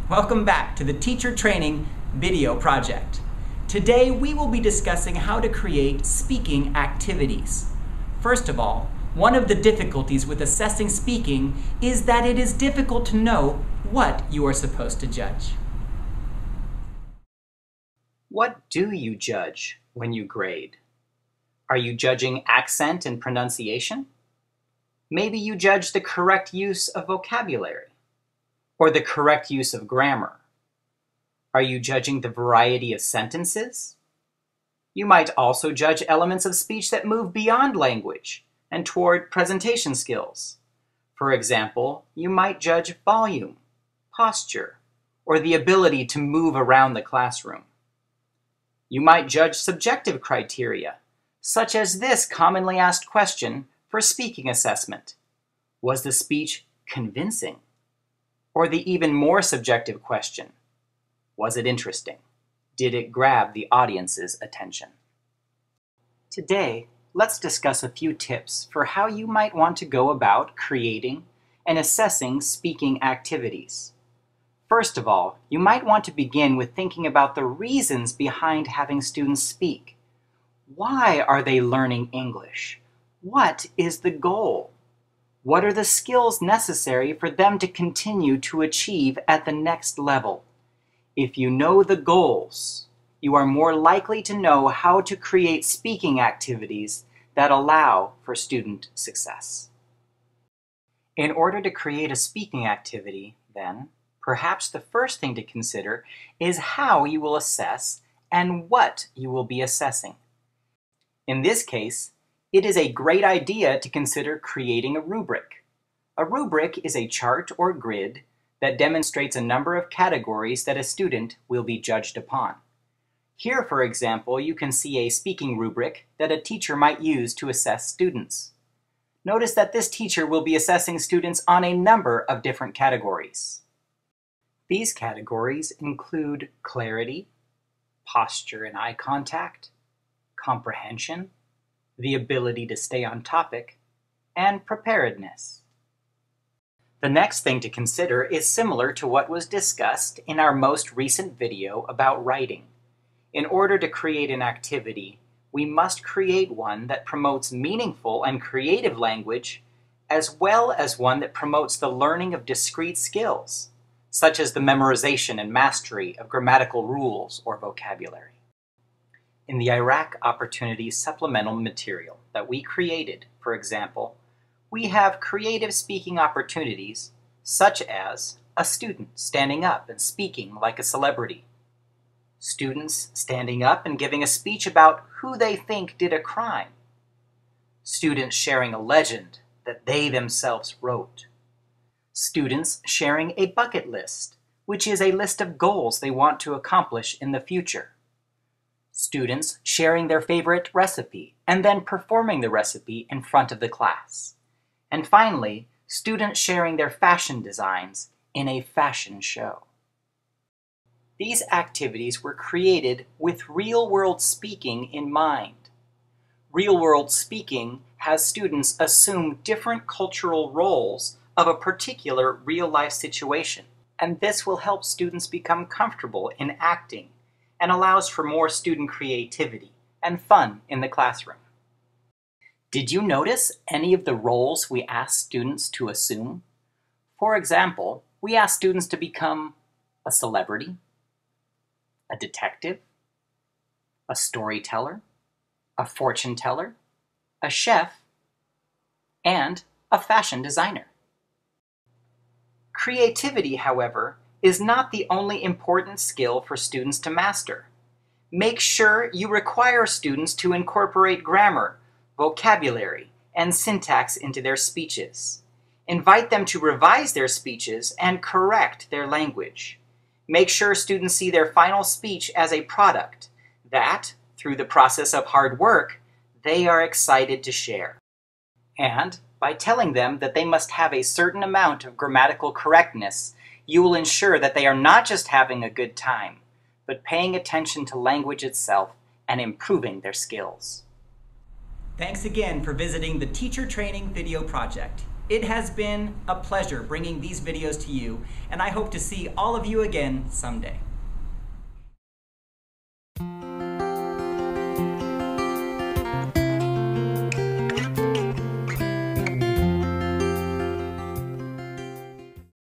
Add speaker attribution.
Speaker 1: Welcome back to the Teacher Training Video Project. Today we will be discussing how to create speaking activities. First of all, one of the difficulties with assessing speaking is that it is difficult to know what you are supposed to judge.
Speaker 2: What do you judge when you grade? Are you judging accent and pronunciation? Maybe you judge the correct use of vocabulary or the correct use of grammar. Are you judging the variety of sentences? You might also judge elements of speech that move beyond language and toward presentation skills. For example, you might judge volume, posture, or the ability to move around the classroom. You might judge subjective criteria, such as this commonly asked question for speaking assessment. Was the speech convincing? Or the even more subjective question, was it interesting? Did it grab the audience's attention? Today, let's discuss a few tips for how you might want to go about creating and assessing speaking activities. First of all, you might want to begin with thinking about the reasons behind having students speak. Why are they learning English? What is the goal? What are the skills necessary for them to continue to achieve at the next level? If you know the goals, you are more likely to know how to create speaking activities that allow for student success. In order to create a speaking activity, then, perhaps the first thing to consider is how you will assess and what you will be assessing. In this case, it is a great idea to consider creating a rubric. A rubric is a chart or grid that demonstrates a number of categories that a student will be judged upon. Here, for example, you can see a speaking rubric that a teacher might use to assess students. Notice that this teacher will be assessing students on a number of different categories. These categories include clarity, posture and eye contact, comprehension, the ability to stay on topic, and preparedness. The next thing to consider is similar to what was discussed in our most recent video about writing. In order to create an activity, we must create one that promotes meaningful and creative language, as well as one that promotes the learning of discrete skills, such as the memorization and mastery of grammatical rules or vocabulary. In the Iraq Opportunities supplemental material that we created, for example, we have creative speaking opportunities such as a student standing up and speaking like a celebrity, students standing up and giving a speech about who they think did a crime, students sharing a legend that they themselves wrote, students sharing a bucket list, which is a list of goals they want to accomplish in the future, students sharing their favorite recipe and then performing the recipe in front of the class. And finally, students sharing their fashion designs in a fashion show. These activities were created with real-world speaking in mind. Real-world speaking has students assume different cultural roles of a particular real-life situation, and this will help students become comfortable in acting and allows for more student creativity and fun in the classroom. Did you notice any of the roles we asked students to assume? For example, we asked students to become a celebrity, a detective, a storyteller, a fortune teller, a chef, and a fashion designer. Creativity, however, is not the only important skill for students to master. Make sure you require students to incorporate grammar, vocabulary, and syntax into their speeches. Invite them to revise their speeches and correct their language. Make sure students see their final speech as a product that, through the process of hard work, they are excited to share. And by telling them that they must have a certain amount of grammatical correctness, you will ensure that they are not just having a good time, but paying attention to language itself and improving their skills.
Speaker 1: Thanks again for visiting the Teacher Training Video Project. It has been a pleasure bringing these videos to you, and I hope to see all of you again someday.